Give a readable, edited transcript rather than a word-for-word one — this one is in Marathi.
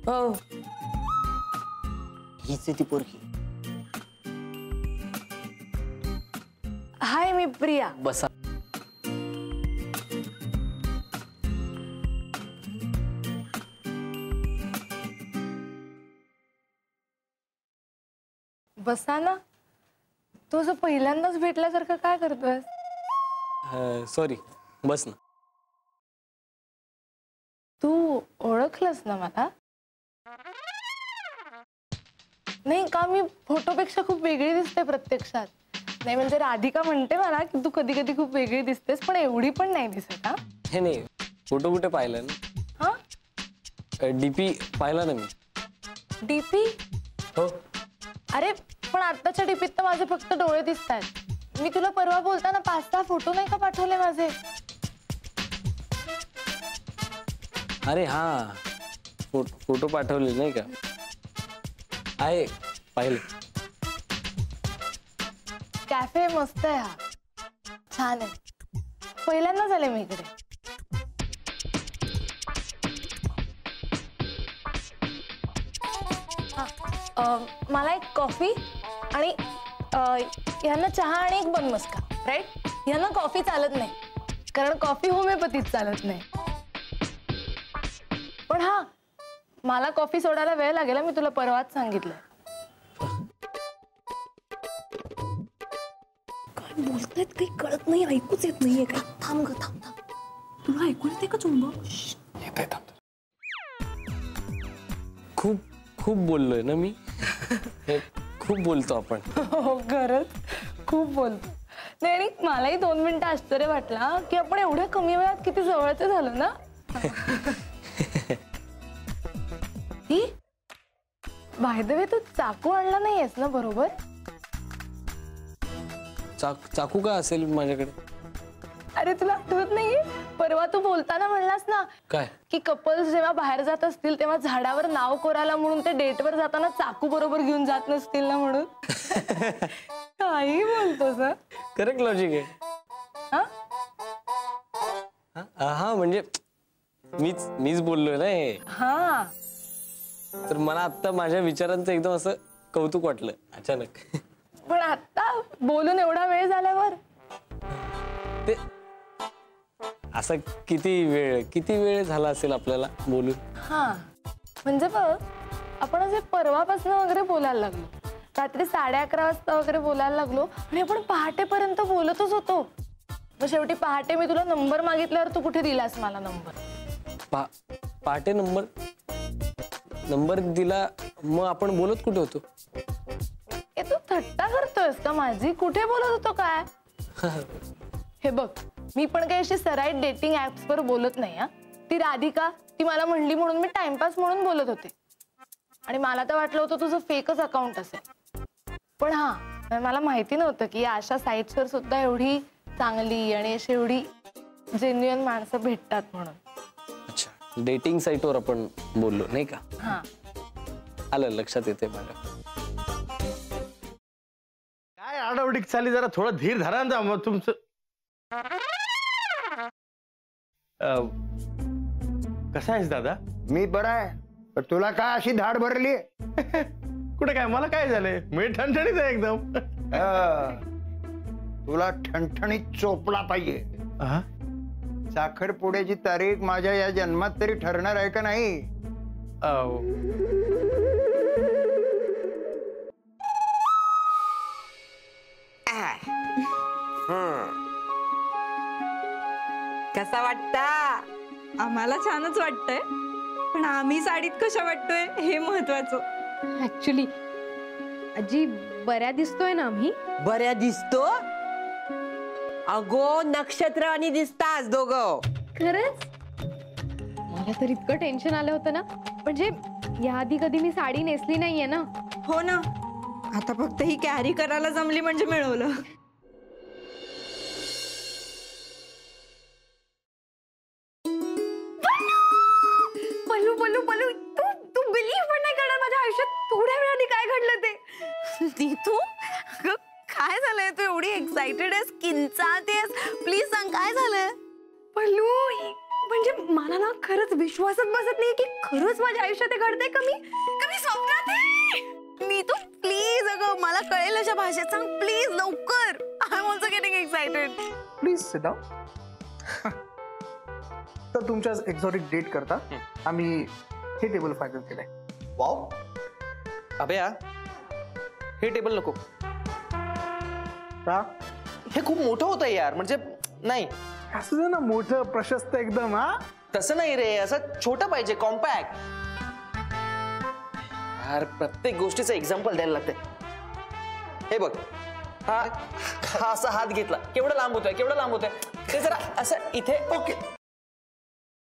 हो, हीच आहे ती पोरगी. हाय, मी प्रिया. बसा. बसा ना. तू असं पहिल्यांदाच भेटल्यासारखं काय करतोय? सॉरी, बस ना. तू ओळखलंस ना मला? नाही का, मी फोटोपेक्षा खूप वेगळी दिसते प्रत्यक्षात. नाही म्हणजे राधिका म्हणते मला की तू कधी कधी खूप वेगळी दिसतेस, पण एवढी पण नाही दिसत. हा, हे नाही, फोटो कुठे पाहिलं ना? हा, डीपी पाहिला ना मी. डीपी? हो. अरे पण आत्ताच्या डीपीत तर माझे फक्त डोळे दिसत आहेत. मी तुला परवा बोलताना 5-6 फोटो नाही का पाठवले माझे? अरे हा, फोटो पाठवले नाही का? आहे, पाहिले. कॅफे मस्त आहे हा, छान आहे. पहिल्यांदाच आले मी इकडे. मला एक कॉफी आणि यांना चहा आणि एक बन मस्का. राईट? यांना कॉफी चालत नाही, कारण कॉफी होमिओपॅथीत चालत नाही. पण हा, मला कॉफी सोडायला वेळ लागेल, मी तुला परवाच सांगितलं. काय बोलतायत काही कळत नाही, ऐकूच येत नाहीये का? थांब ग, थांब थांब. तुला ऐकू येते का चुंब? येतंय, थांब. खूप खूप बोललोय ना मी. खूप बोलतो आपण. हो, खरंच खूप बोलतो. नाही, आणि मलाही 2 मिनिटं आश्चर्य वाटला की आपण एवढ्या कमी वेळात किती जवळचे झालो ना. बाय द वे, तू चाकू आणला नाहीयेस ना बरोबर? चाकू का असेल माझ्याकडे? अरे तुला आठवत नाहीये, परवा तू बोलताना म्हणलास ना काय की कपल्स जेव्हा बाहेर जात असतील तेव्हा झाडावर नाव कोरायला म्हणून ते डेटवर जाताना चाकू बरोबर घेऊन जात नसतील ना म्हणून. काही बोलतोस? करेक्ट लॉजिक आहे. हा म्हणजे मीच बोललोय ना हे. हा, तर मला आता माझ्या विचारांचं एकदम असं कौतुक वाटलं अचानक. पण आता बोलून एवढा वेळ झाल्यावर ते असं किती वेळ झाला असेल आपल्याला बोलून? हा, म्हणजे बघ, आपण असे परवापासून वगैरे बोलायला लागलो, रात्री 11:30 वाजता वगैरे बोलायला लागलो, आणि आपण पहाटेपर्यंत बोलतच होतो. मग शेवटी पहाटे मी तुला नंबर मागितल्यावर तू कुठे दिलास मला नंबर? पहाटे नंबर दिला, मग आपण बोलत कुठे होतो? ए, तू थट्टा करतोयस का माझी? कुठे बोलत होतो काय? हे बघ, मी पण काही अशी सराईट डेटिंग ऍप्स वर बोलत नाही. हा, ती राधिका ती मला म्हणली म्हणून मी टाइमपास म्हणून बोलत होते, आणि मला तर वाटलं होतं तुझं फेकच अकाउंट असेल. पण हा, मला माहिती नव्हतं की अशा साईट्सवर सुद्धा एवढी चांगली आणि अशी एवढी जेन्युइन माणसं भेटतात म्हणून. अच्छा, डेटिंग साईटवर आपण बोललो नाही का? हा, आलं लक्षात येते मला. काय आडवडीक चाली, जरा थोडं धीर धरा ना मग तुमचं. कसा आहेस दादा? मी बरा आहे, पण तुला काय अशी धाड भरली? कुठे काय, मला काय झालंय? मी ठणठणीत आहे एकदम. तुला ठणठणीत चोपला पाहिजे. साखरपुड्याची तारीख माझ्या या जन्मात तरी ठरणार आहे का नाही? कसा वाटता? आम्हाला छानच वाटतंय, पण आम्ही साडीत कशा वाटतोय हे महत्वाचं. ऍक्च्युली आजी, बऱ्या दिसतोय ना आम्ही? बऱ्या दिसतो? अगो, नक्षत्र आणि दिसतास दोघं. खरंच? मला तर इतकं टेन्शन आलं होतं ना, म्हणजे याआधी कधी मी साडी नेसली नाहीये ना. हो ना, आता फक्त ही कॅरी करायला जमली म्हणजे मिळवलं. पल्लू पल्लू पल्लू, तू बिलीव्ह पण नाही करणार, माझ्या आयुष्यात थोड्या वेळाने काय घडलं ते. तू काय झालंय? तू एवढी एक्साइटेड आहेस, किंचाळतेस, प्लीज सांग काय झालंय? पल्लू, म्हणजे मला ना खरंच विश्वासच बसत नाही की खरंच माझ्या आयुष्यात हे घडतंय. कमी स्वप्नात आहे. नीतू प्लीज अगं मला कळेल अशा भाषेत सांग प्लीज लवकर. I am also getting excited. Please sit down. तर तुमच्या एक्झॉटिक डेट करता आम्ही हे टेबल फायनल केलंय. वाव अभया हे टेबल नको. का हे खूप मोठं होतं यार. म्हणजे नाही असं दे ना मोठं प्रशस्त एकदम. हा तसं नाही रे. असं छोटं पाहिजे कॉम्पॅक्ट. यार प्रत्येक गोष्टीचं एक्झाम्पल द्यायला लागते. हे बघ हा हा असा हात घेतला केवढं लांब होतोय केवढं लांब होतोय. ते जरा असं इथे ओके